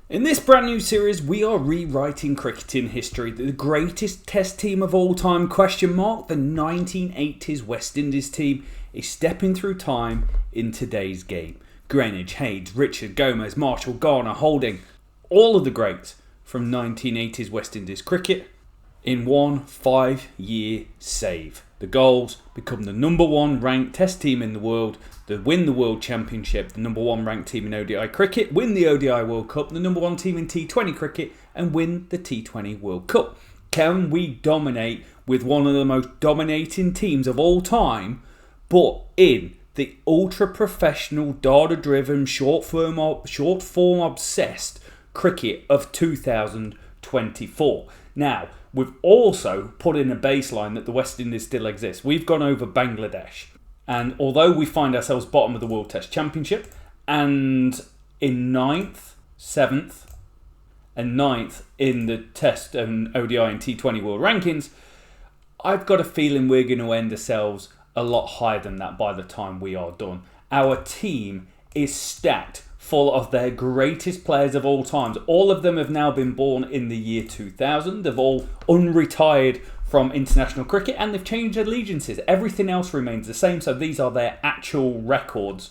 In this brand new series, we are rewriting cricketing history. The greatest test team of all time, question mark, the 1980s West Indies team, is stepping through time in today's game. Greenidge, Haynes, Richard, Gomez, Marshall, Garner, Holding, all of the greats from 1980s West Indies cricket in one 5-year save. The Goals become the number one ranked test team in the world, they win the World Championship, the number one ranked team in ODI cricket, win the ODI World Cup, the number one team in T20 cricket, and win the T20 World Cup. Can we dominate with one of the most dominating teams of all time, but in the ultra-professional, data-driven, short-form obsessed cricket of 2024? Now, we've also put in a baseline that the West Indies still exists. We've gone over Bangladesh. And although we find ourselves bottom of the World Test Championship and in 9th, 7th and 9th in the Test and ODI and T20 World Rankings, I've got a feeling we're going to end ourselves a lot higher than that by the time we are done. Our team is stacked full of their greatest players of all times. All of them have now been born in the year 2000. They've all unretired from international cricket and they've changed allegiances. Everything else remains the same, so these are their actual records.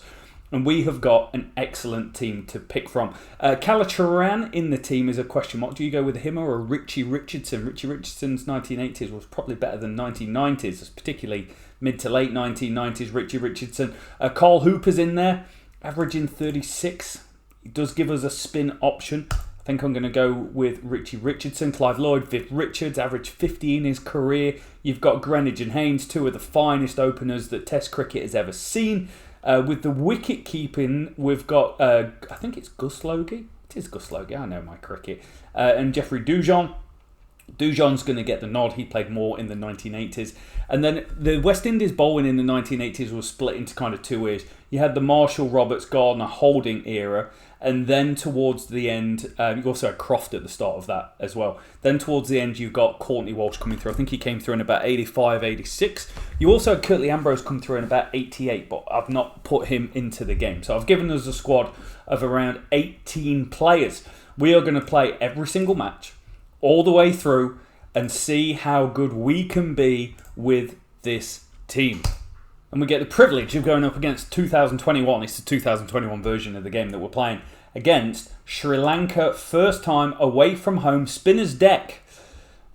And we have got an excellent team to pick from. Kalachurran in the team is a question mark. Do you go with him or Richie Richardson? Richie Richardson's 1980s was probably better than 1990s, particularly mid to late 1990s Richie Richardson. Carl Hooper's in there, averaging 36. He does give us a spin option. I think I'm going to go with Richie Richardson. Clive Lloyd, Viv Richards, averaged 50 in his career. You've got Greenidge and Haynes, two of the finest openers that Test cricket has ever seen. With the wicket keeping, we've got, I think it's Gus Logie. It is Gus Logie, I know my cricket. And Jeffrey Dujon. Dujon's going to get the nod. He played more in the 1980s. And then the West Indies bowling in the 1980s was split into kind of two eras. You had the Marshall, Roberts, Garner, Holding era. And then towards the end, you also had Croft at the start of that as well. Then towards the end, you got Courtney Walsh coming through. I think he came through in about 85, 86. You also had Curtly Ambrose come through in about 88, but I've not put him into the game. So I've given us a squad of around 18 players. We are going to play every single match all the way through and see how good we can be with this team. And we get the privilege of going up against 2021. It's the 2021 version of the game that we're playing against Sri Lanka. First time away from home, spinner's deck.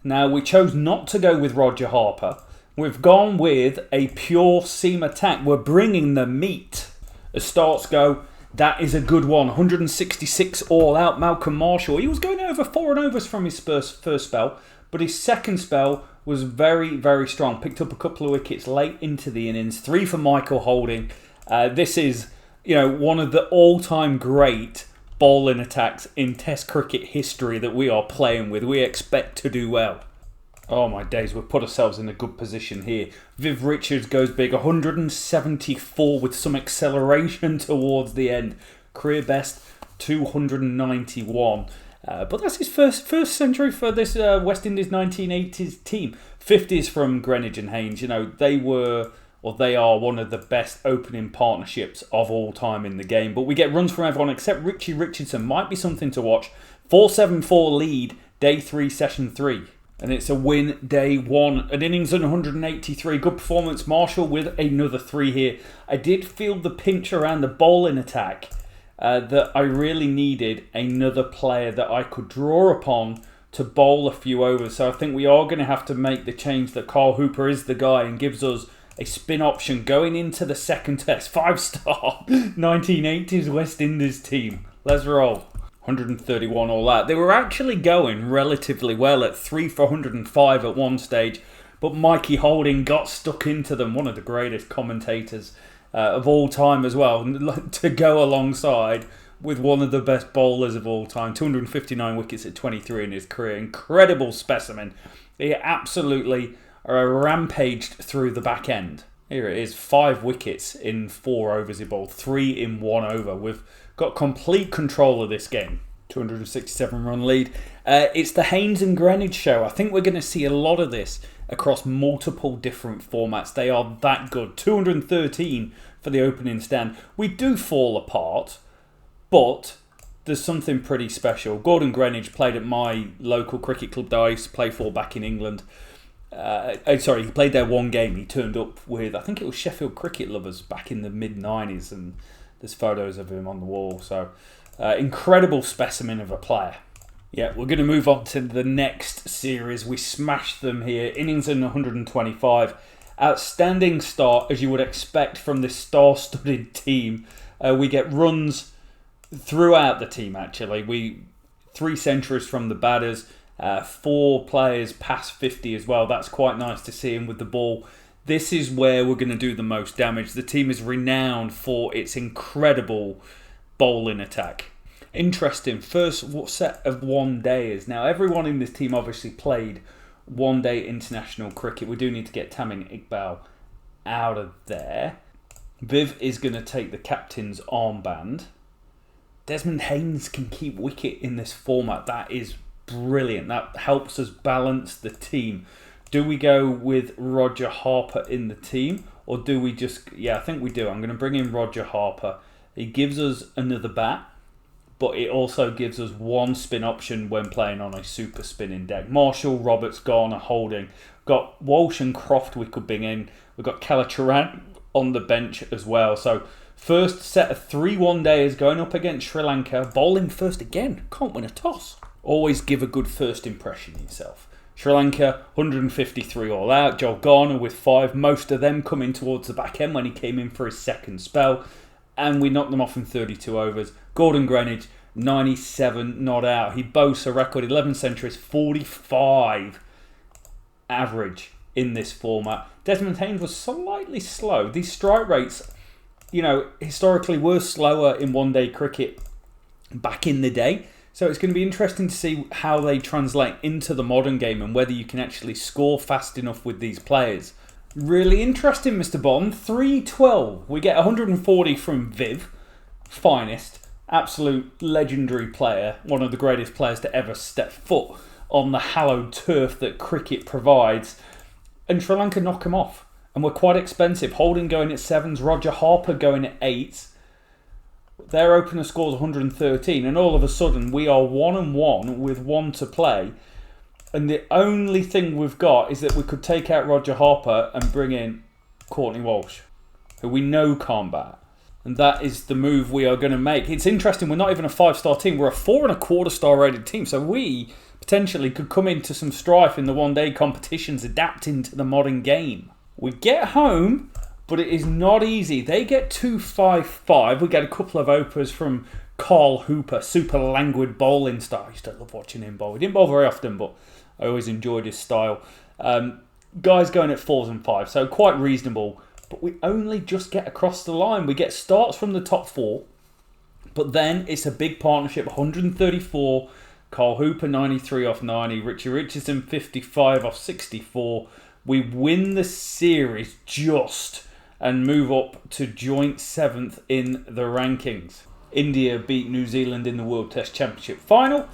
Now, we chose not to go with Roger Harper. We've gone with a pure seam attack. We're bringing the meat. As starts go, that is a good one. 166 all out. Malcolm Marshall. He was going over 4 overs from his first spell, but his second spell was very, very strong. Picked up a couple of wickets late into the innings. 3 for Michael Holding. This is, one of the all-time great bowling attacks in Test cricket history that we are playing with. We expect to do well. Oh my days, we've put ourselves in a good position here. Viv Richards goes big, 174 with some acceleration towards the end. Career best, 291. But that's his first century for this West Indies 1980s team. 50s from Greenidge and Haynes. They are one of the best opening partnerships of all time in the game. But we get runs from everyone except Richie Richardson. Might be something to watch. 474 lead, day 3, session 3. And it's a win day 1. An innings and 183. Good performance. Marshall with another 3 here. I did feel the pinch around the bowling attack that I really needed another player that I could draw upon to bowl a few overs. So I think we are going to have to make the change that Carl Hooper is the guy and gives us a spin option going into the second test. 5-star 1980s West Indies team. Let's roll. 131 all that. They were actually going relatively well at 3 for 105 at one stage, but Mikey Holding got stuck into them. One of the greatest commentators of all time as well, to go alongside with one of the best bowlers of all time. 259 wickets at 23 in his career. Incredible specimen. He absolutely rampaged through the back end. Here it is, 5 wickets in 4 overs he bowled, 3 in 1 over. We've got complete control of this game. 267 run lead. It's the Haynes and Greenidge show. I think we're going to see a lot of this across multiple different formats. They are that good. 213 for the opening stand. We do fall apart, but there's something pretty special. Gordon Greenidge played at my local cricket club that I used to play for back in England. He played there one game. He turned up with, I think it was Sheffield Cricket Lovers back in the mid-90s, and there's photos of him on the wall. So, incredible specimen of a player. Yeah, we're going to move on to the next series. We smashed them here. Innings in 125. Outstanding start, as you would expect from this star-studded team. We get runs throughout the team, actually. 3 centuries from the batters. 4 players past 50 as well. That's quite nice to see him with the ball. This is where we're going to do the most damage. The team is renowned for its incredible bowling attack. Interesting, first set of one-dayers. Now, everyone in this team obviously played one-day international cricket. We do need to get Tamim Iqbal out of there. Viv is going to take the captain's armband. Desmond Haynes can keep wicket in this format. That is brilliant. That helps us balance the team. Do we go with Roger Harper in the team, or do we just... Yeah, I think we do. I'm going to bring in Roger Harper. He gives us another bat, but it also gives us 1 spin option when playing on a super spinning deck. Marshall, Roberts, Garner, Holding. Got Walsh and Croft we could bring in. We've got Kalachurran on the bench as well. So first set of 3 one-dayers going up against Sri Lanka. Bowling first again. Can't win a toss. Always give a good first impression of yourself. Sri Lanka, 153 all out. Joel Garner with 5. Most of them coming towards the back end when he came in for his second spell. And we knocked them off in 32 overs. Gordon Greenidge, 97 not out. He boasts a record 11 centuries, 45 average in this format. Desmond Haynes was slightly slow. These strike rates, historically were slower in one-day cricket back in the day. So it's going to be interesting to see how they translate into the modern game and whether you can actually score fast enough with these players. Really interesting, Mr. Bond. 312. We get 140 from Viv. Finest. Absolute legendary player. One of the greatest players to ever step foot on the hallowed turf that cricket provides. And Sri Lanka knock him off. And we're quite expensive. Holding going at 7s. Roger Harper going at 8s. Their opener scores 113, and all of a sudden we are 1-1 with 1 to play. And the only thing we've got is that we could take out Roger Harper and bring in Courtney Walsh, who we know can't bat. And that is the move we are going to make. It's interesting, we're not even a 5-star team, we're a 4.25-star rated team. So we potentially could come into some strife in the one-day competitions, adapting to the modern game. We get home, but it is not easy. They get 255. We get a couple of opers from Carl Hooper, super languid bowling style. I used to love watching him bowl. He didn't bowl very often, but I always enjoyed his style. Guys going at 4s and 5s, so quite reasonable. But we only just get across the line. We get starts from the top 4, but then it's a big partnership. 134, Carl Hooper 93 off 90, Richie Richardson 55 off 64. We win the series just and move up to joint 7th in the rankings. India beat New Zealand in the World Test Championship final.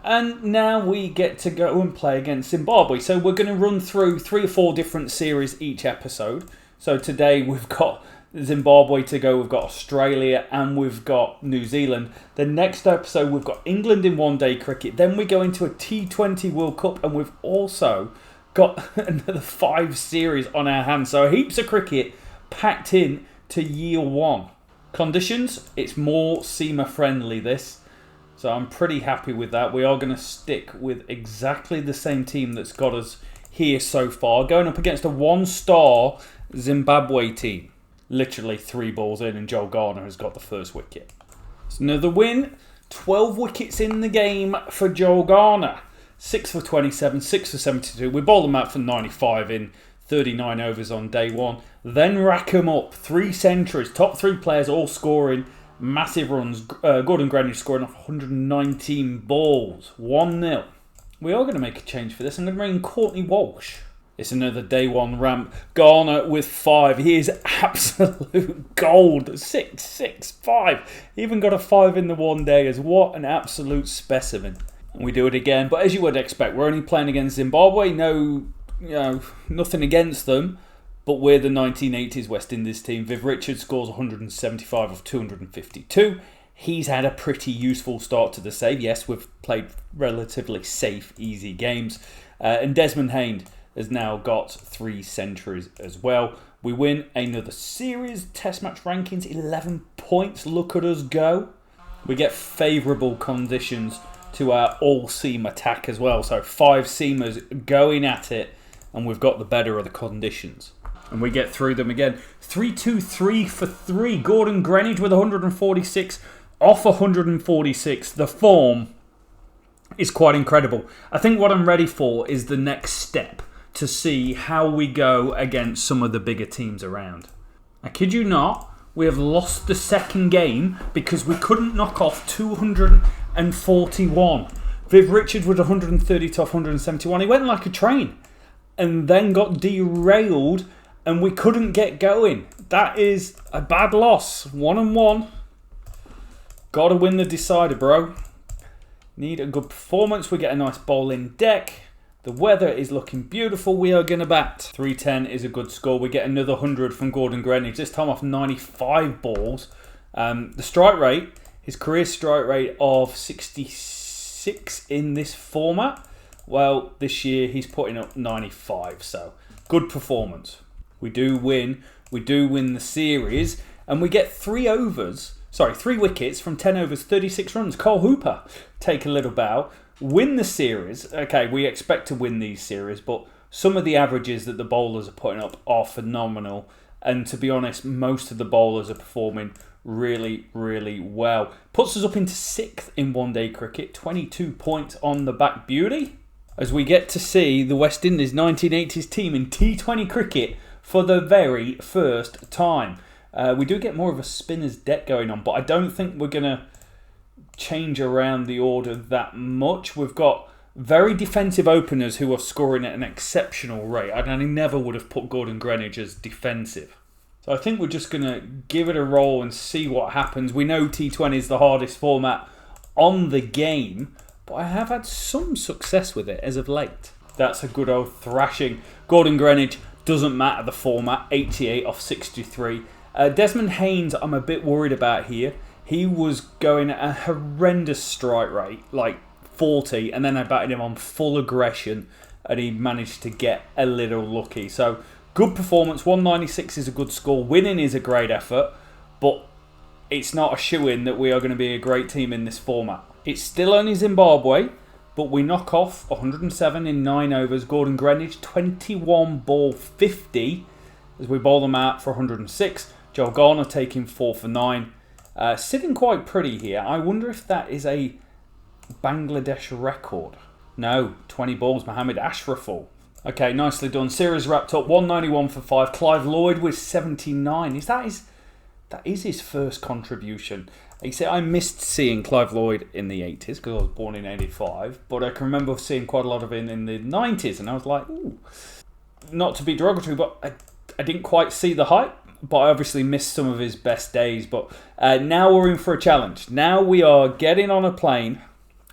And now we get to go and play against Zimbabwe. So we're going to run through 3 or 4 different series each episode. So today we've got Zimbabwe to go, we've got Australia, and we've got New Zealand. The next episode we've got England in one-day cricket. Then we go into a T20 World Cup, and we've also got another 5 series on our hands. So heaps of cricket packed in to year 1. Conditions, it's more seamer friendly this. So I'm pretty happy with that. We are going to stick with exactly the same team that's got us here so far. Going up against a 1-star Zimbabwe team. Literally 3 balls in, and Joel Garner has got the first wicket. It's another win. 12 wickets in the game for Joel Garner. 6 for 27, 6 for 72. We bowled them out for 95 in 39 overs on day 1. Then rack them up. 3 centuries. Top 3 players all scoring massive runs. Gordon Greenidge scoring off 119 balls. 1-0. We are going to make a change for this. I'm going to bring in Courtney Walsh. It's another day 1 ramp. Garner with 5. He is absolute gold. 6, 6, 5. Even got a 5 in the one day. As what an absolute specimen. And we do it again. But as you would expect, we're only playing against Zimbabwe. Nothing against them. But we're the 1980s West Indies team. Viv Richards scores 175 of 252. He's had a pretty useful start to the save. Yes, we've played relatively safe, easy games. And Desmond Haynes has now got 3 centuries as well. We win another series. Test match rankings, 11 points. Look at us go. We get favourable conditions to our all-seam attack as well. So 5 seamers going at it, and we've got the better of the conditions. And we get through them again. 3-2-3 for 3. Gordon Greenidge with 146 off 146. The form is quite incredible. I think what I'm ready for is the next step to see how we go against some of the bigger teams around. I kid you not, we have lost the second game because we couldn't knock off 241. Viv Richards with 130 to 171. He went like a train and then got derailed and we couldn't get going. That is a bad loss. 1-1. Got to win the decider, bro. Need a good performance. We get a nice bowling deck. The weather is looking beautiful. We are going to bat. 310 is a good score. We get another 100 from Gordon Greenidge. This time off 95 balls. The strike rate, his career strike rate of 66 in this format. Well, this year he's putting up 95. So, good performance. We do win. We do win the series. And we get 3 wickets from 10 overs, 36 runs. Cole Hooper, take a little bow. Win the series. Okay, we expect to win these series, but some of the averages that the bowlers are putting up are phenomenal. And to be honest, most of the bowlers are performing really, really well. Puts us up into 6th in one-day cricket. 22 points on the back beauty. As we get to see the West Indies 1980s team in T20 cricket for the very first time. We do get more of a spinner's deck going on, but I don't think we're going to change around the order that much. We've got very defensive openers who are scoring at an exceptional rate. I never would have put Gordon Greenidge as defensive. So I think we're just going to give it a roll and see what happens. We know T20 is the hardest format on the game, but I have had some success with it as of late. That's a good old thrashing. Gordon Greenidge, doesn't matter the format, 88 off 63. Desmond Haynes, I'm a bit worried about here. He was going at a horrendous strike rate, like 40, and then I batted him on full aggression, and he managed to get a little lucky. So, good performance. 196 is a good score. Winning is a great effort, but it's not a shoo-in that we are going to be a great team in this format. It's still only Zimbabwe, but we knock off 107 in 9 overs. Gordon Greenidge, 21 ball 50, as we bowl them out for 106. Joel Garner taking 4 for 9. Sitting quite pretty here. I wonder if that is a Bangladesh record. No, 20 balls, Mohammed Ashraful. Okay, nicely done. Series wrapped up, 191 for 5. Clive Lloyd with 79. That is his first contribution. You see, I missed seeing Clive Lloyd in the 80s because I was born in 85, but I can remember seeing quite a lot of him in the 90s, and I was like, ooh. Not to be derogatory, but I didn't quite see the hype. But I obviously missed some of his best days. But now we're in for a challenge. Now we are getting on a plane.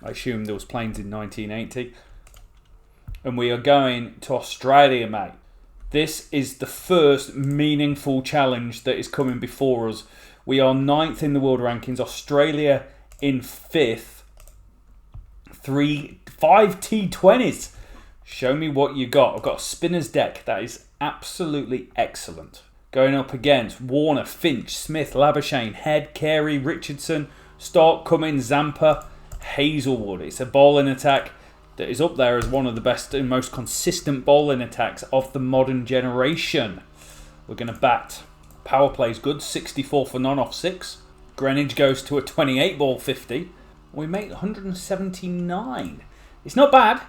I assume there was planes in 1980. And we are going to Australia, mate. This is the first meaningful challenge that is coming before us. We are 9th in the world rankings. Australia in 5th. 5 T20s. Show me what you got. I've got a spinner's deck. That is absolutely excellent. Going up against Warner, Finch, Smith, Labuschagne, Head, Carey, Richardson, Stark, Cummins, Zampa, Hazelwood. It's a bowling attack that is up there as one of the best and most consistent bowling attacks of the modern generation. We're going to bat. Power play's good, 64 for none off 6. Greenidge goes to a 28 ball 50. We make 179. It's not bad.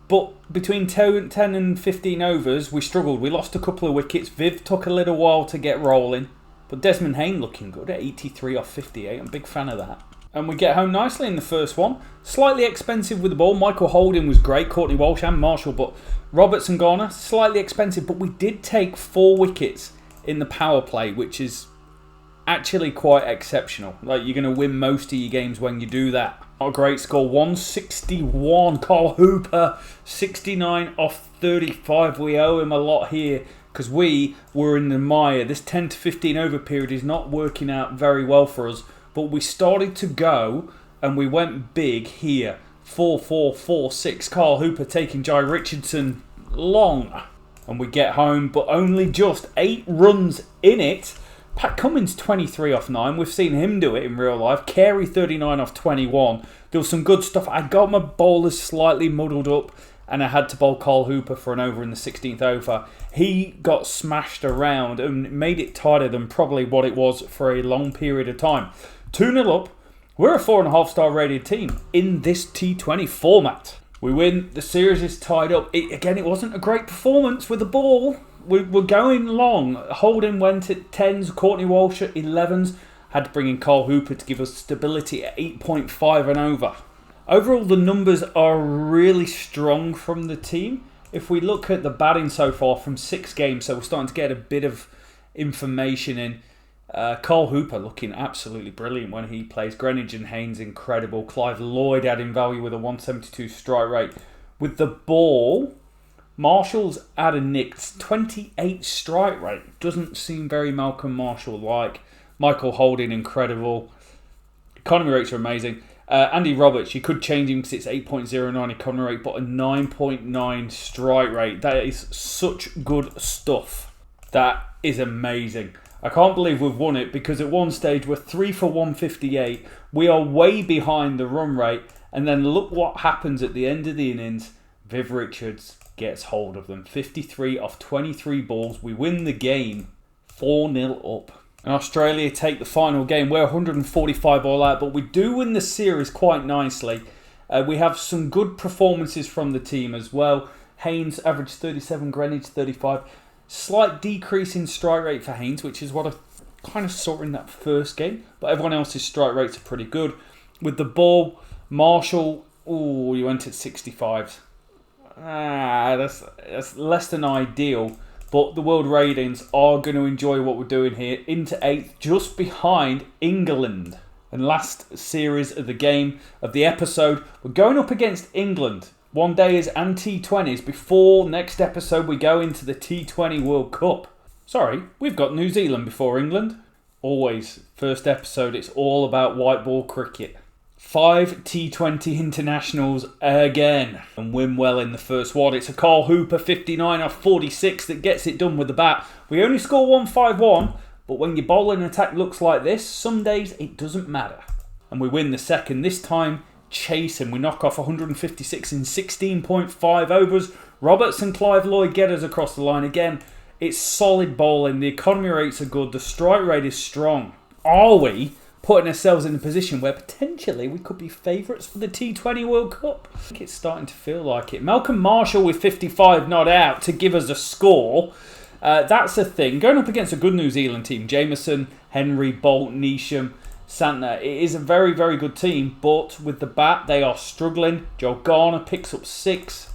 But between 10 and 15 overs, we struggled. We lost a couple of wickets. Viv took a little while to get rolling. But Desmond Haynes looking good at 83 off 58. I'm a big fan of that. And we get home nicely in the first one. Slightly expensive with the ball. Michael Holding was great. Courtney Walsh and Marshall. But Roberts and Garner, slightly expensive. But we did take 4 wickets in the power play, which is actually quite exceptional. Like, you're going to win most of your games when you do that. Not a great score, 161. Carl Hooper, 69 off 35. We owe him a lot here because we were in the mire. This 10 to 15 over period is not working out very well for us. but we started to go and we went big here. 4-4-4-6. Carl Hooper taking Jai Richardson long. And we get home, but only just 8 runs in it. Pat Cummins 23 off 9. We've seen him do it in real life. Carey 39 off 21. There was some good stuff. I got my bowlers slightly muddled up and I had to bowl Carl Hooper for an over in the 16th over. He got smashed around and made it tighter than probably what it was for a long period of time. 2-0 up. We're a 4.5 star rated team in this T20 format. We win. The series is tied up. It wasn't a great performance with the ball. We're going long. Holden went at 10s. Courtney Walsh at 11s. Had to bring in Carl Hooper to give us stability at 8.5 and over. Overall, the numbers are really strong from the team. If we look at the batting so far from 6 games, so we're starting to get a bit of information in. Carl Hooper looking absolutely brilliant when he plays. Greenidge and Haynes incredible. Clive Lloyd adding value with a 172 strike rate. With the ball, Marshall's at a nicked 28 strike rate. Doesn't seem very Malcolm Marshall-like. Michael Holding incredible. Economy rates are amazing. Andy Roberts, you could change him because it's 8.09 economy rate, but a 9.9 strike rate. That is such good stuff. That is amazing. I can't believe we've won it because at one stage we're 3 for 158. We are way behind the run rate. And then look what happens at the end of the innings. Viv Richards gets hold of them. 53 off 23 balls. We win the game 4-0 up. And Australia take the final game. We're 145 all out, but we do win the series quite nicely. We have some good performances from the team as well. Haynes averaged 37, Greenidge 35. Slight decrease in strike rate for Haynes, which is what I kind of saw in that first game. But everyone else's strike rates are pretty good. With the ball, Marshall, he went at 65. That's less than ideal. But the world ratings are going to enjoy what we're doing here. Into 8th, just behind England. And last series of the game, of the episode, we're going up against England. One days and T20s before next episode we go into the T20 World Cup. Sorry, we've got New Zealand before England. Always, first episode, it's all about white ball cricket. 5 T20 internationals again. And win well in the first one. It's a Carl Hooper 59 off 46 that gets it done with the bat. We only score 151, but when your bowling attack looks like this, some days it doesn't matter. And we win the second, this time chasing. We knock off 156 in 16.5 overs. Roberts and Clive Lloyd get us across the line again. It's solid bowling. The economy rates are good. The strike rate is strong. Are we putting ourselves in a position where potentially we could be favourites for the T20 World Cup? I think it's starting to feel like it. Malcolm Marshall with 55 not out to give us a score. That's a thing. Going up against a good New Zealand team. Jameson, Henry, Bolt, Neesham, Santner. It is a very, very good team, but with the bat, they are struggling. Joe Garner picks up 6.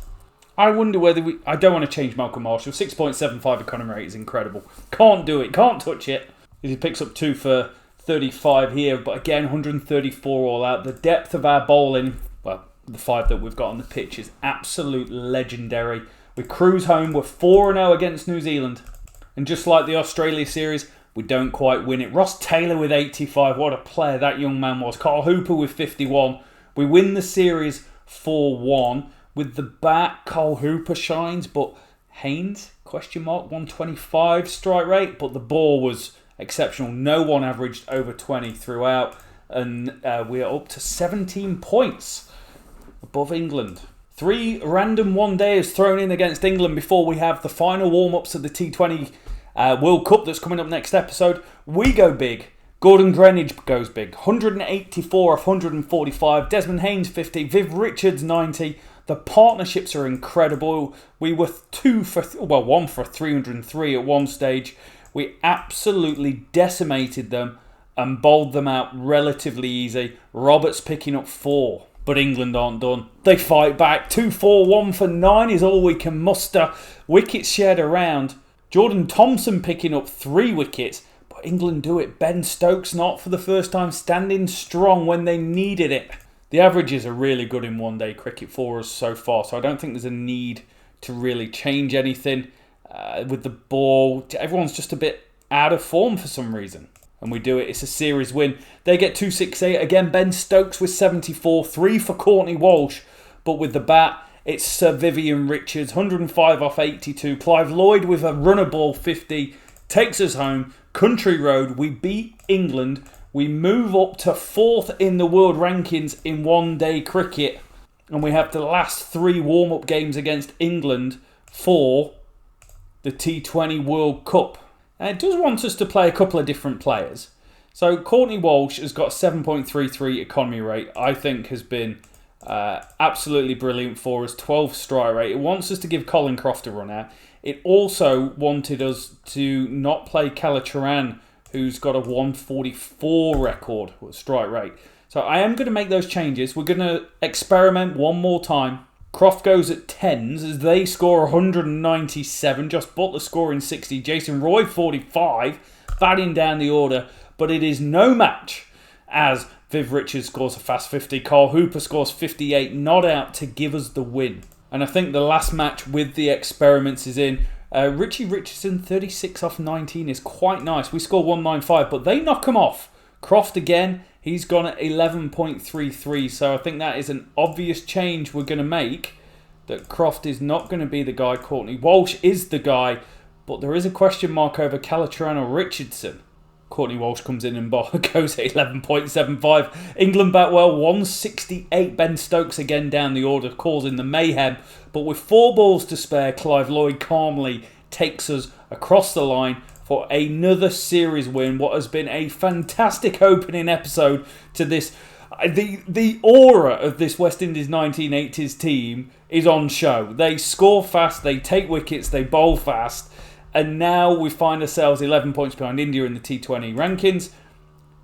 I wonder whether I don't want to change Malcolm Marshall. 6.75 economy rate is incredible. Can't do it. Can't touch it. He picks up 2 for 35 here, but again, 134 all out. The depth of our bowling, well, the 5 that we've got on the pitch is absolute legendary. We cruise home. We're 4-0 against New Zealand. And just like the Australia series, we don't quite win it. Ross Taylor with 85. What a player that young man was. Carl Hooper with 51. We win the series 4-1. With the bat, Carl Hooper shines, but Haynes, question mark, 125 strike rate. But the ball was exceptional. No one averaged over 20 throughout. And we're up to 17 points above England. 3 random one-dayers thrown in against England before we have the final warm-ups of the T20 World Cup that's coming up next episode. We go big. Gordon Greenidge goes big. 184 off 145. Desmond Haynes 50. Viv Richards 90. The partnerships are incredible. We were 1 for 303 at one stage. We absolutely decimated them and bowled them out relatively easy. Roberts picking up 4. But England aren't done. They fight back. 2-4, 1 for 9 is all we can muster. Wickets shared around. Jordan Thompson picking up 3 wickets. But England do it. Ben Stokes not for the first time standing strong when they needed it. The averages are really good in one-day cricket for us so far. So I don't think there's a need to really change anything. With the ball, everyone's just a bit out of form for some reason. and we do it. It's a series win. They get 268. Again, Ben Stokes with 74. 3 for Courtney Walsh. But with the bat, it's Sir Vivian Richards. 105 off 82. Clive Lloyd with a runner ball 50. Takes us home. Country road. We beat England. We move up to 4th in the world rankings in one-day cricket. And we have the last 3 warm-up games against England for the T20 World Cup. And it does want us to play a couple of different players. So Courtney Walsh has got a 7.33 economy rate. I think has been absolutely brilliant for us. 12 strike rate. It wants us to give Colin Croft a run out. It also wanted us to not play Kalachharan, who's got a 144 record strike rate. So I am going to make those changes. We're going to experiment one more time. Croft goes at 10s as they score 197. Josh Butler scoring 60. Jason Roy 45. Batting down the order. But it is no match as Viv Richards scores a fast 50. Carl Hooper scores 58. Not out to give us the win. And I think the last match with the experiments is in. Richie Richardson 36 off 19 is quite nice. We score 195 but they knock him off. Croft again. He's gone at 11.33, so I think that is an obvious change we're going to make, that Croft is not going to be the guy, Courtney Walsh is the guy, but there is a question mark over Kalachharan or Richardson. Courtney Walsh comes in and goes at 11.75. England bat well, 168. Ben Stokes again down the order, causing the mayhem, but with 4 balls to spare, Clive Lloyd calmly takes us across the line for another series win. What has been a fantastic opening episode to this. The aura of this West Indies 1980s team is on show. They score fast, they take wickets, they bowl fast, and now we find ourselves 11 points behind India in the T20 rankings,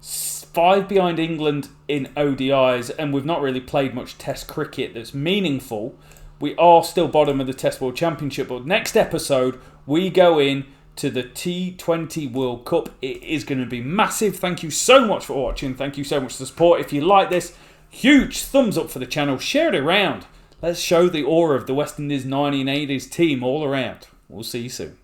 5 behind England in ODIs, and we've not really played much Test cricket that's meaningful. We are still bottom of the Test World Championship, but next episode we go in to the T20 World Cup. It is going to be massive. Thank you so much for watching. Thank you so much for the support. If you like this, huge thumbs up for the channel. Share it around. Let's show the aura of the West Indies 1980s team all around. We'll see you soon.